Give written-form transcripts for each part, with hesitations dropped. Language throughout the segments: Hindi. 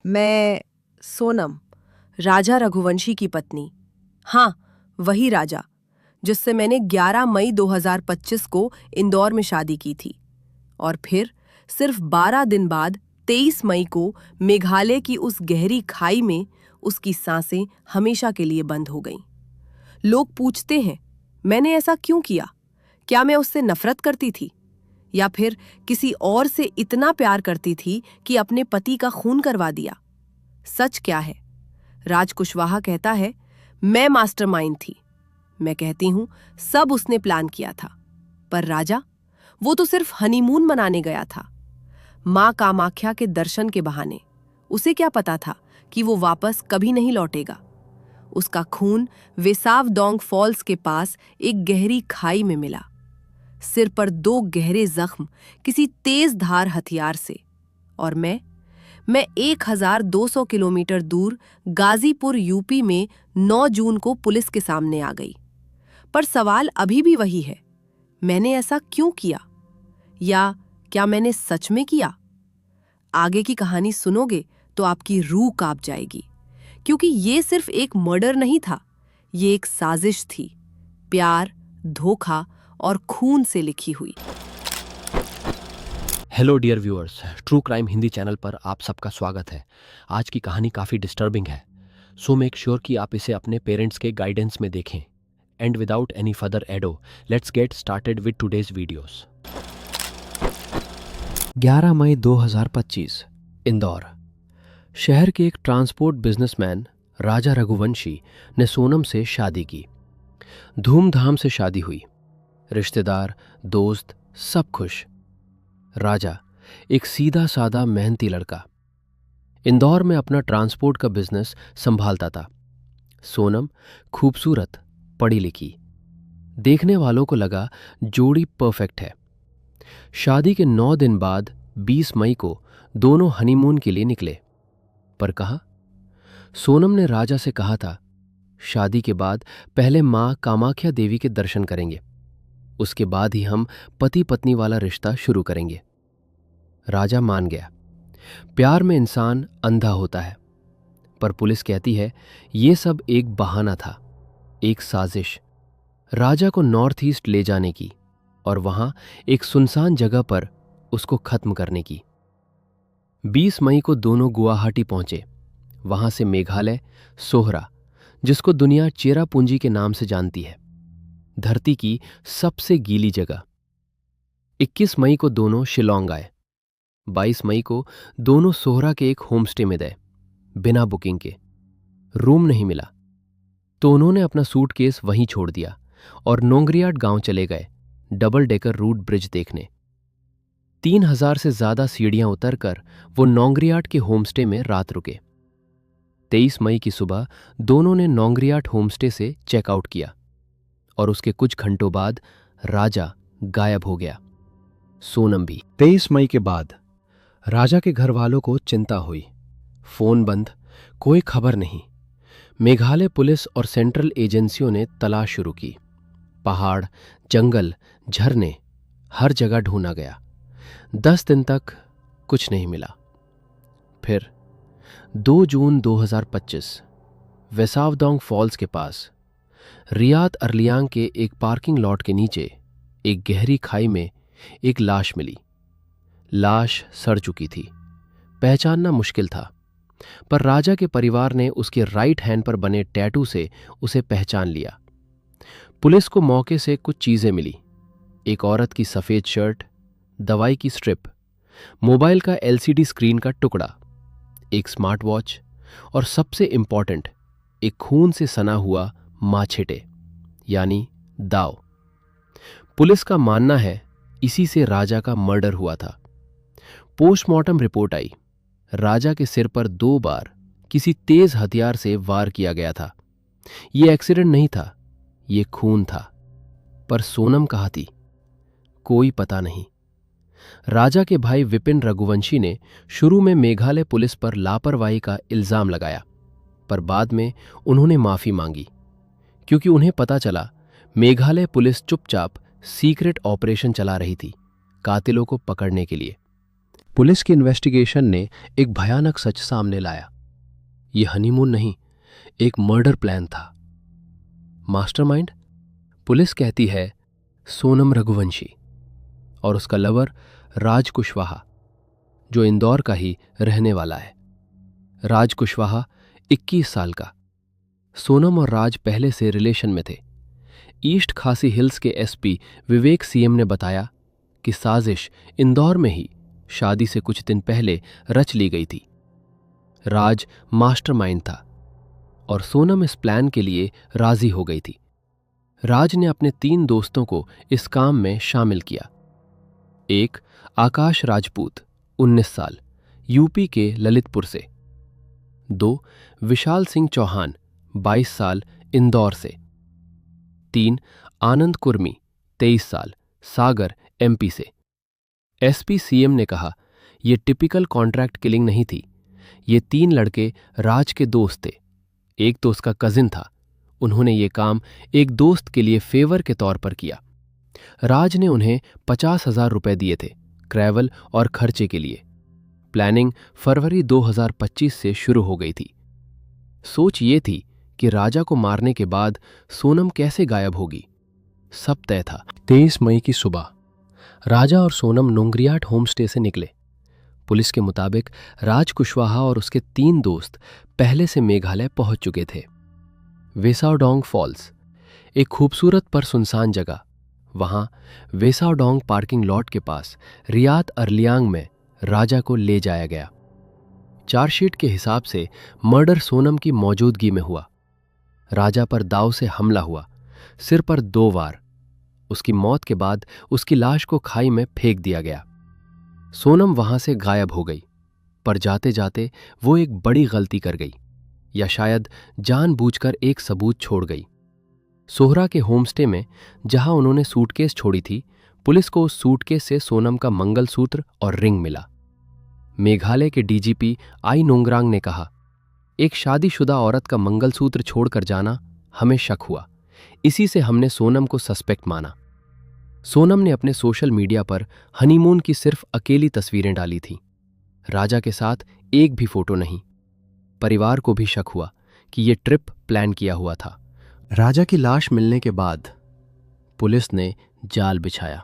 मैं सोनम, राजा रघुवंशी की पत्नी। हाँ, वही राजा जिससे मैंने 11 मई 2025 को इंदौर में शादी की थी और फिर सिर्फ 12 दिन बाद 23 मई को मेघालय की उस गहरी खाई में उसकी सांसें हमेशा के लिए बंद हो गईं। लोग पूछते हैं, मैंने ऐसा क्यों किया? क्या मैं उससे नफरत करती थी या फिर किसी और से इतना प्यार करती थी कि अपने पति का खून करवा दिया? सच क्या है? राज कुशवाहा कहता है, मैं मास्टरमाइंड थी। मैं कहती हूं, सब उसने प्लान किया था। पर राजा, वो तो सिर्फ हनीमून मनाने गया था, मां कामाख्या के दर्शन के बहाने। उसे क्या पता था कि वो वापस कभी नहीं लौटेगा। उसका खून वेसावडोंग फॉल्स के पास एक गहरी खाई में मिला, सिर पर 2 गहरे जख्म किसी तेज धार हथियार से। और मैं 1200 किलोमीटर दूर गाजीपुर यूपी में 9 जून को पुलिस के सामने आ गई। पर सवाल अभी भी वही है, मैंने ऐसा क्यों किया? या क्या मैंने सच में किया? आगे की कहानी सुनोगे तो आपकी रूह कांप जाएगी, क्योंकि ये सिर्फ एक मर्डर नहीं था, ये एक साजिश थी, प्यार, धोखा और खून से लिखी हुई। Hello dear viewers, true crime Hindi channel पर आप सबका स्वागत है। आज की कहानी काफ़ी डिस्टर्बिंग है, सो मेक श्योर कि आप इसे अपने पेरेंट्स के गाइडेंस में देखें। And without any further ado, let's get started with today's videos. 11 मई 2025, इंदौर। शहर के एक ट्रांसपोर्ट बिजनेसमैन राजा रघुवंशी ने सोनम से शादी की। धूमधाम से शादी हुई, रिश्तेदार, दोस्त सब खुश। राजा एक सीधा साधा मेहनती लड़का, इंदौर में अपना ट्रांसपोर्ट का बिजनेस संभालता था। सोनम खूबसूरत, पढ़ी लिखी, देखने वालों को लगा जोड़ी परफेक्ट है। शादी के 9 दिन बाद 20 मई को दोनों हनीमून के लिए निकले। पर कहाँ? सोनम ने राजा से कहा था, शादी के बाद पहले मां कामाख्या देवी के दर्शन करेंगे, उसके बाद ही हम पति पत्नी वाला रिश्ता शुरू करेंगे। राजा मान गया। प्यार में इंसान अंधा होता है, पर पुलिस कहती है ये सब एक बहाना था, एक साजिश, राजा को नॉर्थ ईस्ट ले जाने की और वहां एक सुनसान जगह पर उसको खत्म करने की। 20 मई को दोनों गुवाहाटी पहुंचे। वहां से मेघालय, सोहरा, जिसको दुनिया चेरापूंजी के नाम से जानती है, धरती की सबसे गीली जगह। 21 मई को दोनों शिलोंग आए। 22 मई को दोनों सोहरा के एक होमस्टे में गए, बिना बुकिंग के। रूम नहीं मिला तो उन्होंने अपना सूटकेस वहीं छोड़ दिया और नोंगरियाट गांव चले गए, डबल डेकर रूट ब्रिज देखने। 3000 से ज्यादा सीढ़ियां उतरकर वो नोंगरियाट के होमस्टे में रात रुके। 23 मई की सुबह दोनों ने नोंगरियाट होमस्टे से चेकआउट किया और उसके कुछ घंटों बाद राजा गायब हो गया, सोनम भी। 23 मई के बाद राजा के घर वालों को चिंता हुई। फोन बंद, कोई खबर नहीं। मेघालय पुलिस और सेंट्रल एजेंसियों ने तलाश शुरू की। पहाड़, जंगल, झरने, हर जगह ढूंढा गया। 10 दिन तक कुछ नहीं मिला। फिर 2 जून 2025, वेसावडोंग फॉल्स के पास रियात अर्लियांग के एक पार्किंग लॉट के नीचे एक गहरी खाई में एक लाश मिली। लाश सड़ चुकी थी, पहचानना मुश्किल था, पर राजा के परिवार ने उसके राइट हैंड पर बने टैटू से उसे पहचान लिया। पुलिस को मौके से कुछ चीजें मिली, एक औरत की सफेद शर्ट, दवाई की स्ट्रिप, मोबाइल का एलसीडी स्क्रीन का टुकड़ा, एक स्मार्ट वॉच और सबसे इंपॉर्टेंट, एक खून से सना हुआ माछेटे यानी दाव। पुलिस का मानना है इसी से राजा का मर्डर हुआ था। पोस्टमार्टम रिपोर्ट आई, राजा के सिर पर 2 बार किसी तेज हथियार से वार किया गया था। यह एक्सीडेंट नहीं था, यह खून था। पर सोनम कहाँ थी? कोई पता नहीं। राजा के भाई विपिन रघुवंशी ने शुरू में मेघालय पुलिस पर लापरवाही का इल्जाम लगाया, पर बाद में उन्होंने माफी मांगी, क्योंकि उन्हें पता चला मेघालय पुलिस चुपचाप सीक्रेट ऑपरेशन चला रही थी, कातिलों को पकड़ने के लिए। पुलिस की इन्वेस्टिगेशन ने एक भयानक सच सामने लाया। ये हनीमून नहीं, एक मर्डर प्लान था। मास्टरमाइंड, पुलिस कहती है, सोनम रघुवंशी और उसका लवर राज कुशवाहा, जो इंदौर का ही रहने वाला है। राज कुशवाहा 21 साल का। सोनम और राज पहले से रिलेशन में थे। ईस्ट खासी हिल्स के एसपी विवेक सीएम ने बताया कि साजिश इंदौर में ही शादी से कुछ दिन पहले रच ली गई थी। राज मास्टरमाइंड था और सोनम इस प्लान के लिए राजी हो गई थी। राज ने अपने 3 दोस्तों को इस काम में शामिल किया। एक, आकाश राजपूत 19 साल, यूपी के ललितपुर से। 2, विशाल सिंह चौहान 22 साल, इंदौर से। 3, आनंद कुर्मी 23 साल, सागर, एमपी से। एसपी सीएम ने कहा, यह टिपिकल कॉन्ट्रैक्ट किलिंग नहीं थी। ये 3 लड़के राज के दोस्त थे। एक तो उसका कजिन था। उन्होंने ये काम एक दोस्त के लिए फेवर के तौर पर किया। राज ने उन्हें 50,000 रुपए दिए थे ट्रैवल और खर्चे के लिए। प्लानिंग फरवरी 2025 से शुरू हो गई थी। सोच ये थी कि राजा को मारने के बाद सोनम कैसे गायब होगी। सब तय था। 23 मई की सुबह राजा और सोनम नोंगरियाट होमस्टे से निकले। पुलिस के मुताबिक राज कुशवाहा और उसके 3 दोस्त पहले से मेघालय पहुंच चुके थे। वेसाओडोंग फॉल्स, एक खूबसूरत पर सुनसान जगह। वहां वेसाओडोंग पार्किंग लॉट के पास रियात अर्लियांग में राजा को ले जाया गया। चार्जशीट के हिसाब से मर्डर सोनम की मौजूदगी में हुआ। राजा पर दाव से हमला हुआ, सिर पर 2 वार। उसकी मौत के बाद उसकी लाश को खाई में फेंक दिया गया। सोनम वहां से गायब हो गई, पर जाते जाते वो एक बड़ी गलती कर गई, या शायद जानबूझकर एक सबूत छोड़ गई। सोहरा के होमस्टे में जहां उन्होंने सूटकेस छोड़ी थी, पुलिस को उस सूटकेस से सोनम का मंगलसूत्र और रिंग मिला। मेघालय के डीजीपी आई नोंगरांग ने कहा, एक शादीशुदा औरत का मंगलसूत्र छोड़कर जाना हमें शक हुआ। इसी से हमने सोनम को सस्पेक्ट माना। सोनम ने अपने सोशल मीडिया पर हनीमून की सिर्फ अकेली तस्वीरें डाली थीं। राजा के साथ एक भी फोटो नहीं। परिवार को भी शक हुआ कि यह ट्रिप प्लान किया हुआ था। राजा की लाश मिलने के बाद पुलिस ने जाल बिछाया।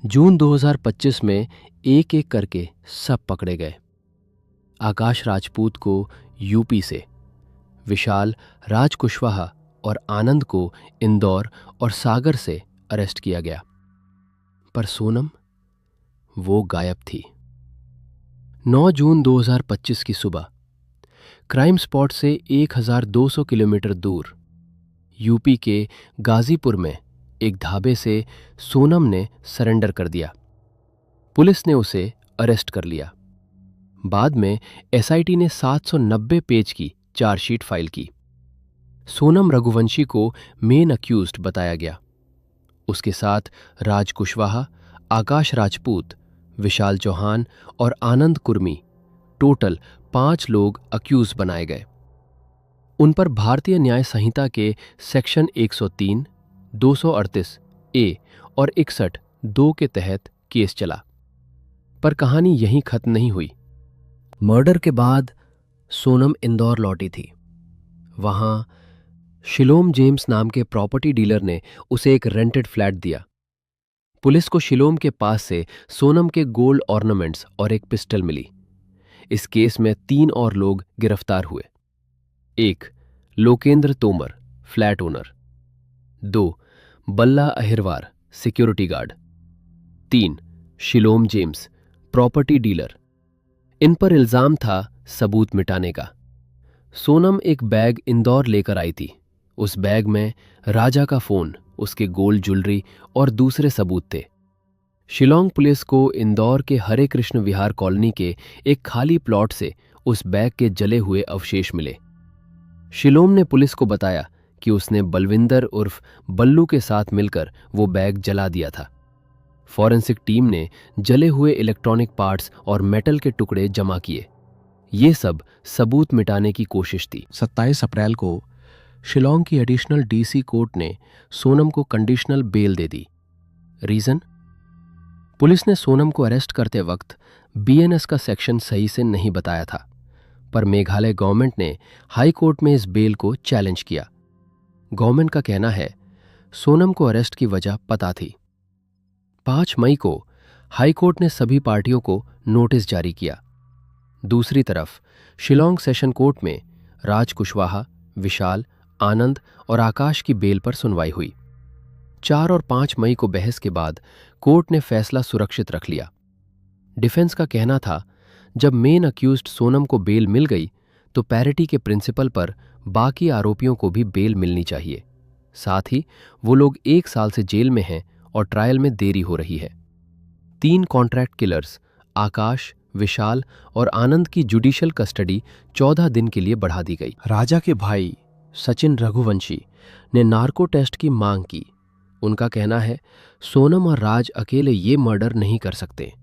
जून 2025 में एक एक करके सब पकड़े गए। आकाश राजपूत को यूपी से, विशाल, राज कुशवाहा और आनंद को इंदौर और सागर से अरेस्ट किया गया। पर सोनम, वो गायब थी। 9 जून 2025 की सुबह क्राइम स्पॉट से 1200 किलोमीटर दूर यूपी के गाजीपुर में एक ढाबे से सोनम ने सरेंडर कर दिया। पुलिस ने उसे अरेस्ट कर लिया। बाद में एसआईटी ने 790 पेज की चार्जशीट फाइल की। सोनम रघुवंशी को मेन अक्यूज्ड बताया गया। उसके साथ राज कुशवाहा, आकाश राजपूत, विशाल चौहान और आनंद कुर्मी, टोटल 5 लोग अक्यूज बनाए गए। उन पर भारतीय न्याय संहिता के सेक्शन 103, 238 ए और 61 2 के तहत केस चला। पर कहानी यहीं खत्म नहीं हुई। मर्डर के बाद सोनम इंदौर लौटी थी। वहां शिलोम जेम्स नाम के प्रॉपर्टी डीलर ने उसे एक रेंटेड फ्लैट दिया। पुलिस को शिलोम के पास से सोनम के गोल्ड ऑर्नामेंट्स और एक पिस्टल मिली। इस केस में 3 और लोग गिरफ्तार हुए। 1, Lokendra Tomar, flat owner. 2, Balla Ahirwar, security guard. 3, Shilom James, property dealer. इन पर इल्जाम था सबूत मिटाने का। सोनम एक बैग इंदौर लेकर आई थी। उस बैग में राजा का फोन, उसके गोल्ड ज्वेलरी और दूसरे सबूत थे। शिलोंग पुलिस को इंदौर के हरे कृष्ण विहार कॉलोनी के एक खाली प्लॉट से उस बैग के जले हुए अवशेष मिले। शिलोम ने पुलिस को बताया कि उसने बलविंदर उर्फ बल्लू के साथ मिलकर वो बैग जला दिया था। फॉरेंसिक टीम ने जले हुए इलेक्ट्रॉनिक पार्ट्स और मेटल के टुकड़े जमा किए। ये सब सबूत मिटाने की कोशिश थी। 27 अप्रैल को शिलोंग की एडिशनल डीसी कोर्ट ने सोनम को कंडीशनल बेल दे दी। रीजन? पुलिस ने सोनम को अरेस्ट करते वक्त बीएनएस का सेक्शन सही से नहीं बताया था, पर मेघालय गवर्नमेंट ने हाई कोर्ट में इस बेल को चैलेंज किया। गवर्नमेंट का कहना है सोनम को अरेस्ट की वजह पता थी। 5 मई को हाई कोर्ट ने सभी पार्टियों को नोटिस जारी किया। दूसरी तरफ शिलोंग सेशन कोर्ट में राज कुशवाहा, विशाल, आनंद और आकाश की बेल पर सुनवाई हुई। 4 और 5 मई को बहस के बाद कोर्ट ने फैसला सुरक्षित रख लिया। डिफेंस का कहना था जब मेन अक्यूज्ड सोनम को बेल मिल गई तो पैरिटी के प्रिंसिपल पर बाकी आरोपियों को भी बेल मिलनी चाहिए। साथ ही वो लोग 1 साल से जेल में हैं और ट्रायल में देरी हो रही है। 3 कॉन्ट्रैक्ट किलर्स आकाश, विशाल और आनंद की जुडिशियल कस्टडी 14 दिन के लिए बढ़ा दी गई। राजा के भाई सचिन रघुवंशी ने नार्को टेस्ट की मांग की। उनका कहना है सोनम और राज अकेले ये मर्डर नहीं कर सकते।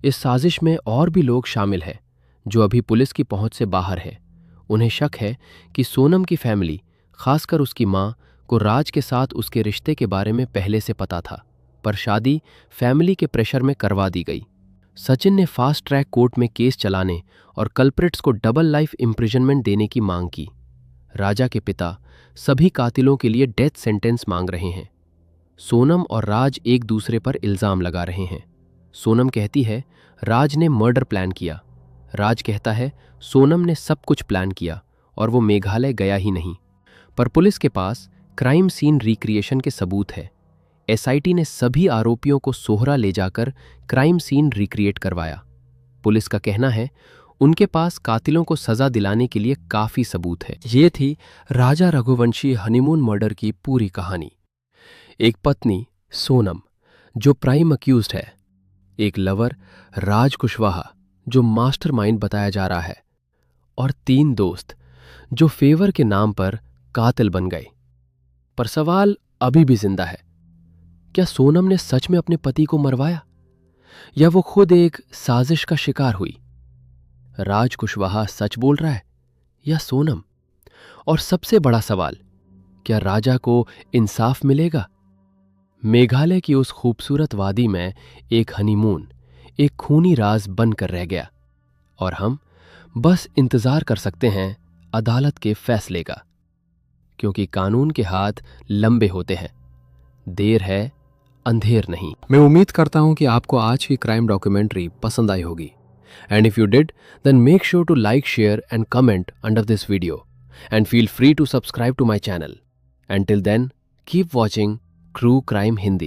इस साजिश में और भी लोग शामिल हैं जो अभी पुलिस की पहुंच से बाहर है। उन्हें शक है कि सोनम की फैमिली, खासकर उसकी मां को राज के साथ उसके रिश्ते के बारे में पहले से पता था, पर शादी फैमिली के प्रेशर में करवा दी गई। सचिन ने फास्ट ट्रैक कोर्ट में केस चलाने और कल्प्रिट्स को डबल लाइफ इम्प्रिजनमेंट देने की मांग की। राजा के पिता सभी कातिलों के लिए डेथ सेंटेंस मांग रहे हैं। सोनम और राज एक दूसरे पर इल्जाम लगा रहे हैं। सोनम कहती है राज ने मर्डर प्लान किया। राज कहता है सोनम ने सब कुछ प्लान किया और वो मेघालय गया ही नहीं। पर पुलिस के पास क्राइम सीन रिक्रिएशन के सबूत है। एसआईटी ने सभी आरोपियों को सोहरा ले जाकर क्राइम सीन रिक्रिएट करवाया। पुलिस का कहना है उनके पास कातिलों को सजा दिलाने के लिए काफी सबूत है। ये थी राजा रघुवंशी हनीमून मर्डर की पूरी कहानी। एक पत्नी सोनम जो प्राइम अक्यूज्ड है, एक लवर राज कुशवाहा जो मास्टरमाइंड बताया जा रहा है, और 3 दोस्त जो फेवर के नाम पर कातिल बन गए। पर सवाल अभी भी जिंदा है, क्या सोनम ने सच में अपने पति को मरवाया या वो खुद एक साजिश का शिकार हुई? राज कुशवाहा सच बोल रहा है या सोनम? और सबसे बड़ा सवाल, क्या राजा को इंसाफ मिलेगा? मेघालय की उस खूबसूरत वादी में एक हनीमून एक खूनी राज बनकर रह गया और हम बस इंतजार कर सकते हैं अदालत के फैसले का, क्योंकि कानून के हाथ लंबे होते हैं। देर है, अंधेर नहीं। मैं उम्मीद करता हूं कि आपको आज की क्राइम डॉक्यूमेंट्री पसंद आई होगी। And if you did, then make sure to like, share and comment under this video. And feel free to subscribe to my channel. Until then, keep watching True Crime Hindi.